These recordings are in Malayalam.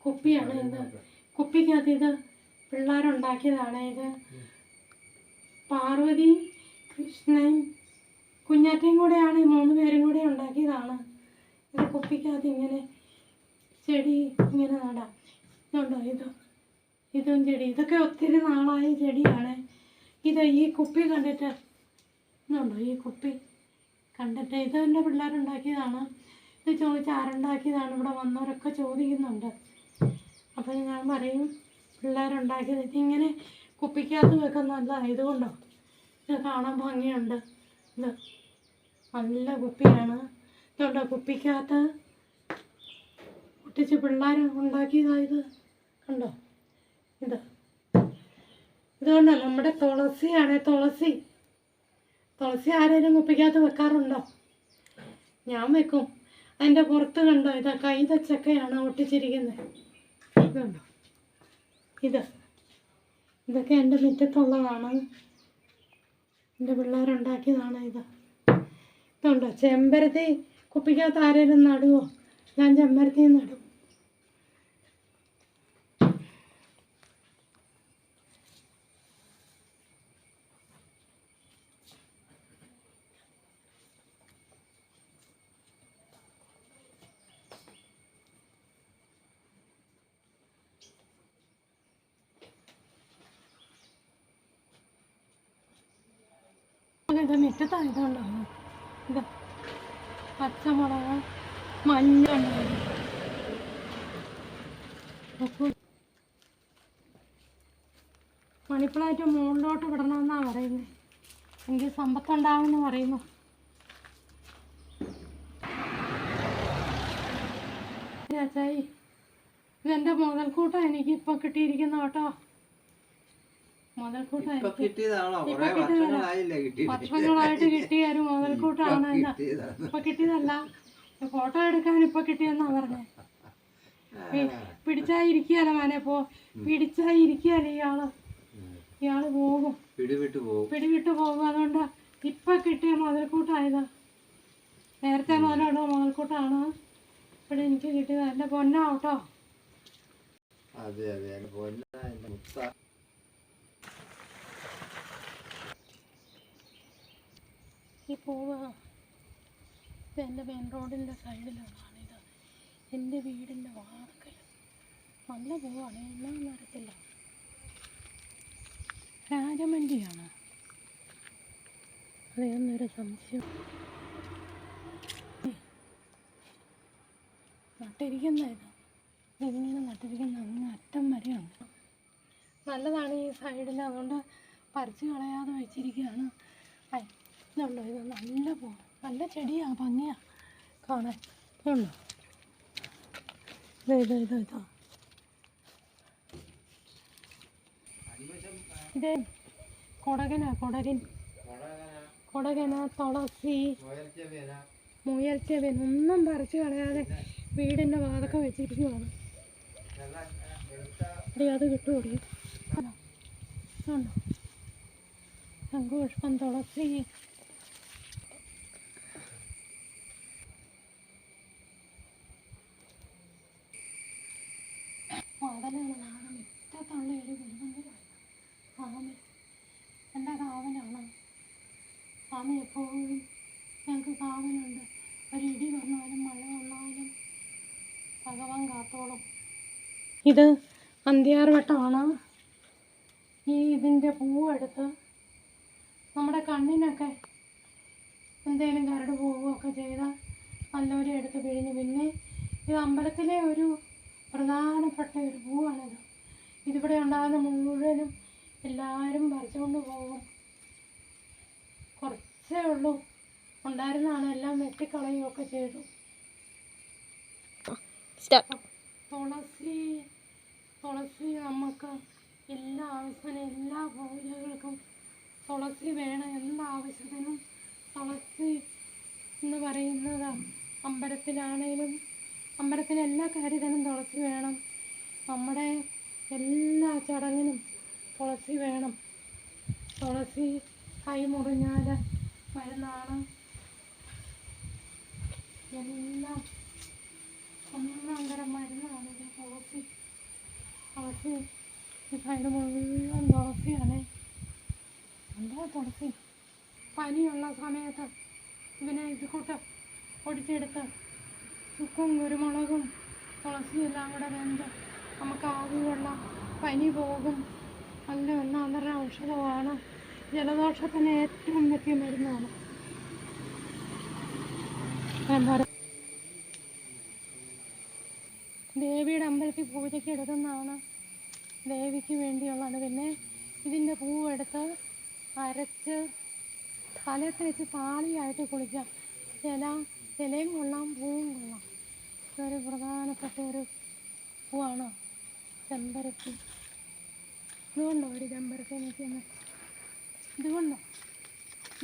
കുപ്പിയാണ് ഇത്. കുപ്പിക്കകത്ത് ഇത് പിള്ളേരുണ്ടാക്കിയതാണ്. ഇത് പാർവതിയും കൃഷ്ണയും കുഞ്ഞാറ്റയും കൂടെയാണ്, ഈ 3 പേരും കൂടെ ഉണ്ടാക്കിയതാണ്. ഇത് കുപ്പിക്കകത്ത് ഇങ്ങനെ ചെടി ഇങ്ങനെ നടാം. ഇതുണ്ടോ, ഇതും ചെടി. ഇതൊക്കെ ഒത്തിരി നാളായ ചെടിയാണ്. ഈ കുപ്പി കണ്ടിട്ട് ഇതുണ്ടോ, ഈ കുപ്പി കണ്ടിട്ട് ഇത് എൻ്റെ പിള്ളേരുണ്ടാക്കിയതാണ്. ഇത് ചോദിച്ചാൽ ആരുണ്ടാക്കിയതാണ് ഇവിടെ വന്നവരൊക്കെ ചോദിക്കുന്നുണ്ട്. അപ്പോൾ ഞാൻ പറയും പിള്ളേരുണ്ടാക്കിയത്. ഇതിങ്ങനെ കുപ്പിക്കകത്ത് വെക്കുന്നതല്ല. ഇതുകൊണ്ടോ ഇത് കാണാൻ ഭംഗിയുണ്ട്. ഇത് നല്ല കുപ്പിയാണ്. ഇതുണ്ടോ, കുപ്പിക്കകത്ത് ഒട്ടിച്ച് പിള്ളേർ ഉണ്ടാക്കിയതായത് കണ്ടോ. ഇതുകൊണ്ടോ നമ്മുടെ തുളസിയാണ്. തുളസി ആരെങ്കിലും കുപ്പിക്കകത്ത് വെക്കാറുണ്ടോ? ഞാൻ വെക്കും. അതിൻ്റെ പുറത്ത് കണ്ടോ, കൈതച്ചക്കയാണ് ഒട്ടിച്ചിരിക്കുന്നത്. ഇതുണ്ടോ, ഇതൊക്കെ എൻ്റെ മുറ്റത്തുള്ളതാണ്. എൻ്റെ പിള്ളേരുണ്ടാക്കിയതാണ്. ഇതുണ്ടോ ചെമ്പരത്തി. കുപ്പിക്കകത്ത് ആരെങ്കിലും നടുവോ? ഞാൻ ചെമ്പരത്തി നടും. ഇത് മുറ്റത്തായതുകൊണ്ടാണ്. ഇത് പച്ചമുളക്, മഞ്ഞൾ, മണിപ്ലാന്റ് മുകളിലോട്ട് വിടണമെന്നാണ് പറയുന്നത്. എനിക്ക് സമ്പത്തുണ്ടാവുമെന്ന് പറയുന്നു. ചാച്ചായി, ഇതെൻ്റെ മുതൽക്കൂട്ടാണ് എനിക്ക് ഇപ്പം കിട്ടിയിരിക്കുന്ന കേട്ടോ. വർഷങ്ങളായിട്ട് കിട്ടിയ ഒരു മുതൽക്കൂട്ടാണ്. ഇപ്പൊ കിട്ടിയതല്ല, ഫോട്ടോ എടുക്കാൻ ഇപ്പൊ കിട്ടിയെന്നാ പറഞ്ഞേ. പിടിച്ചായിരിക്കാല മോനെ, പിടിച്ചായിരിക്കാല ഇയാള് പോകും, പിടിവിട്ട് പോകും. അതുകൊണ്ട് ഇപ്പൊ കിട്ടിയ മുതൽക്കൂട്ടായത്. നേരത്തെ മുതലുള്ള മുതൽക്കൂട്ടാണ് ഇവിടെ എനിക്ക് കിട്ടിയത്. എന്റെ പൊന്നാവട്ടോ. ഈ പൂവ് ഇത് എൻ്റെ മെയിൻ റോഡിൻ്റെ സൈഡിലുള്ളതാണിത്. എൻ്റെ വീടിൻ്റെ വാതിക്കൽ നല്ല പൂവാണ്. എന്നാന്ന് അറിയത്തില്ല, രാജമല്ലിയാണ്. അതെന്നൊരു സംശയം. നട്ടിരിക്കുന്ന ഇതിങ്ങനെ നട്ടിരിക്കുന്ന അങ്ങ് അറ്റം വരെയുണ്ട്. നല്ലതാണ് ഈ സൈഡിൽ, അതുകൊണ്ട് പറിച്ച് കളയാതെ വെച്ചിരിക്കുകയാണ്. ഇതുണ്ടോ, ഇത് നല്ല നല്ല ചെടിയാണ്, ഭംഗിയാണ് കാണാൻ. ഇതുണ്ടോ, ഇത് കൊടകന, തുളസി, മുയൽച്ചെവിയൻ ഒന്നും പറിച്ച് കളയാതെ വീടിൻ്റെ വാതൊക്കെ വെച്ചിരിക്കുവാണ്. അത് കിട്ടുമോ? ശംഖുപുഷ്പം, തുളസി, കാവലാണ്. മുറ്റത്തുള്ള ഒരു വെല്ലുവിളിയാണ് ആമ. എൻ്റെ കാവലാണ് ആമ. എപ്പോഴും ഞങ്ങൾക്ക് കാവലുണ്ട്. ഒരു ഇടി വന്നാലും മഴ വന്നാലും ഭഗവാൻ കാത്തോളും. ഇത് അന്ത്യാർവട്ടമാണ്. ഇതിൻ്റെ പൂവെടുത്ത് നമ്മുടെ കണ്ണിനൊക്കെ എന്തെങ്കിലും കരട് പോവുകയൊക്കെ ചെയ്താൽ നല്ലവരെ എടുത്ത് പിഴിഞ്ഞ്. പിന്നെ ഇത് അമ്പലത്തിലെ ഒരു പ്രധാനപ്പെട്ട ഒരു പൂവാണിത്. ഇതിവിടെ ഉണ്ടാകുന്ന മുഴുവനും എല്ലാവരും പറിച്ചുകൊണ്ട് പോകും. കുറച്ചേ ഉള്ളൂ ഉണ്ടായിരുന്നതാണ്, എല്ലാം വെട്ടിക്കളയുകയൊക്കെ ചെയ്തു. തുളസി നമുക്ക് എല്ലാ ആവശ്യത്തിനും, എല്ലാ പൂജകൾക്കും തുളസി വേണം. എല്ലാ ആവശ്യത്തിനും തുളസി എന്ന് പറയുന്നത് അമ്പലത്തിലാണേലും എല്ലാ കാര്യത്തിനും തുളസി വേണം. നമ്മുടെ എല്ലാ ചടങ്ങിനും തുളസി വേണം. തുളസി കൈ മുറിഞ്ഞാൽ മരുന്നാണ്. എല്ലാം ഒന്നാം തരം മരുന്നാണിത്. തുളസി തുളസി ഈ സൈഡ് മുഴുവൻ തുളസിയാണ്. എന്താ തുളസി പനിയുള്ള സമയത്ത് ഇവനെ ഇത് കൂട്ട് പൊടിച്ചെടുത്ത് ചുക്കും കുരുമുളകും തുളസിയും എല്ലാം കൂടെ വെന്ത് നമുക്ക് ആവി വെള്ളം പനി പോകും. നല്ല ഒന്നാന്തര ഔഷധമാണ്. ജലദോഷത്തിന് ഏറ്റവും പറ്റിയ മരുന്നാണ്. ദേവിയുടെ അമ്പലത്തിൽ പൂജയ്ക്ക് എടുക്കുന്നതാണ്. ദേവിക്ക് വേണ്ടിയുള്ളതാണ്. പിന്നെ ഇതിൻ്റെ പൂവെടുത്ത് അരച്ച് തലയിൽ തേച്ച് താളിയായിട്ട് കുളിക്കാം. ഇലയും കൊള്ളാം, പൂവും കൊള്ളാം. ഇതൊരു പ്രധാനപ്പെട്ട ഒരു പൂവാണ് ചെമ്പരത്തി. ഇതുകൊണ്ടോ ഒരു ചെമ്പരത്തി നിൽക്കുന്നത്? ഇതുകൊണ്ടോ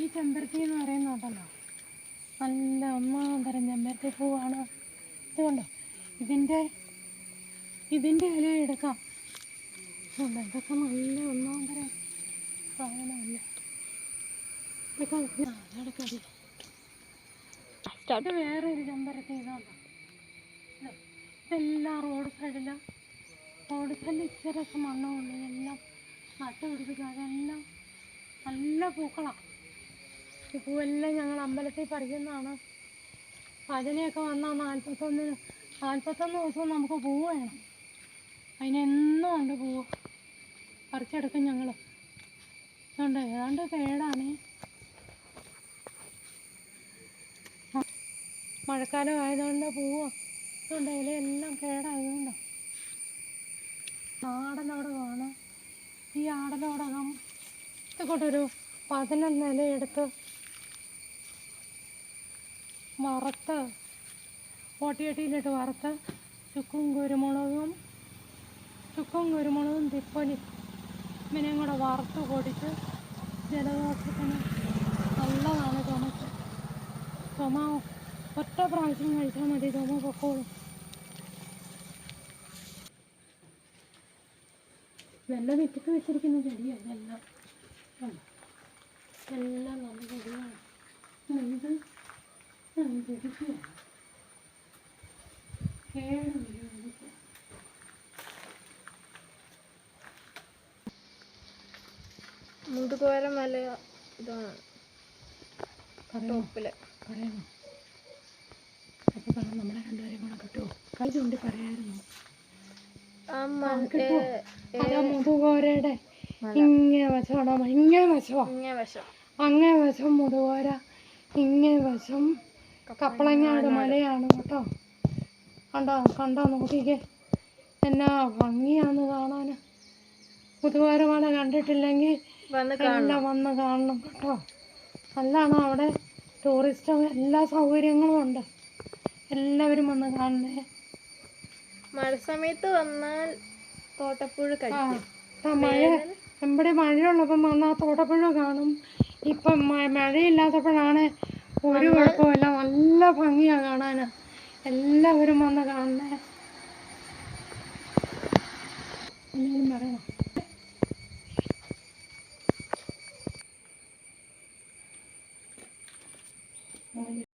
ഈ ചെമ്പരത്തി എന്ന് പറയുന്നുണ്ടല്ലോ, നല്ല ഒന്നാം തരം ചെമ്പരത്തി പൂവാണ്. ഇതുകൊണ്ടോ ഇതിൻ്റെ ഇല എടുക്കാം. ഇതുകൊണ്ട് ഇതൊക്കെ നല്ല ഒന്നാം തരം സാധനമല്ല. ഇതൊക്കെ നടക്കതി സ്റ്റാർട്ട്. വേറെ ഒരു ചെമ്പരത്തി ഇതാണ്. ഇതെല്ലാം റോഡ് സൈഡിൽ ഇച്ചിരി മണ്ണുണ്ട്. എല്ലാം നട്ട് പിടിപ്പിക്കുക. അതെല്ലാം നല്ല പൂക്കളാണ്. ഈ പൂവെല്ലാം ഞങ്ങൾ അമ്പലത്തിൽ പറിക്കുന്നതാണ്. അതിനെയൊക്കെ വന്നാൽ 41 ദിവസവും നമുക്ക് പൂവ് വേണം. അതിനെന്നും ഉണ്ട് പൂവ്. പറിച്ചെടുക്കും ഞങ്ങൾ. അതുകൊണ്ട് ഏതാണ്ട് കേടാണ്. മഴക്കാലം ആയതുകൊണ്ട് പൂവ് അതുകൊണ്ട് ഇലയെല്ലാം കേടായതുകൊണ്ട് ആടലോടകമാണ്. ഈ ആടലോടകം ഇതുകൊണ്ടൊരു 11 ഇലയെടുത്ത് വറുത്ത് ഓട്ടിയട്ടിയിലിട്ട് വറുത്ത് ചുക്കും കുരുമുളകും തിപ്പൊലി ഇവനെയും കൂടെ വറുത്ത് പൊടിച്ച് ജലദോഷത്തിന് നല്ലതാണ്. ചുമ ഒറ്റ പ്രാവശ്യം കഴിച്ചാൽ മതി, ചുമ പൊക്കോളും. വെള്ളം വിറ്റിട്ട് വെച്ചിരിക്കുന്ന ചെടിയാണ് ഇതെല്ലാം. എല്ലാം നല്ല ചെടിയാണ്. ഇത് പിടിക്കുകയാണ്. മുതുകോരം മല ഇതാണ് ടോപ്പില്. പറയണോ? അപ്പോൾ നമ്മളെ രണ്ടുപേരും കൂടെ കിട്ടുമോ? കൈ ചൂണ്ടി പറയായിരുന്നു. മുതുകോരയുടെ ഇങ്ങേ വശമാണോ? ഇങ്ങേ വശം മുതുകോര, ഇങ്ങേ വശം കപ്പളങ്ങാട് മലയാണ് കേട്ടോ. കണ്ടോ നോക്കിക്കേ, എന്നാ ഭംഗിയാന്ന് കാണാൻ. മുതുകോര മല കണ്ടിട്ടില്ലെങ്കിൽ എല്ലാം വന്ന് കാണണം കേട്ടോ. നല്ലതാണ്. അവിടെ ടൂറിസ്റ്റ് എല്ലാ സൗകര്യങ്ങളും ഉണ്ട്. എല്ലാവരും വന്ന് കാണണേ. മഴ സമയത്ത് വന്നാൽ തോട്ടപ്പുഴ മഴ എവിടെ മഴയുള്ളപ്പം വന്നാൽ തോട്ടപ്പുഴ കാണും. ഇപ്പം മഴയില്ലാത്തപ്പോഴാണ് ഒരു കുഴപ്പമില്ല. നല്ല ഭംഗിയാണ് കാണാൻ. എല്ലാവരും വന്ന് കാണണേ.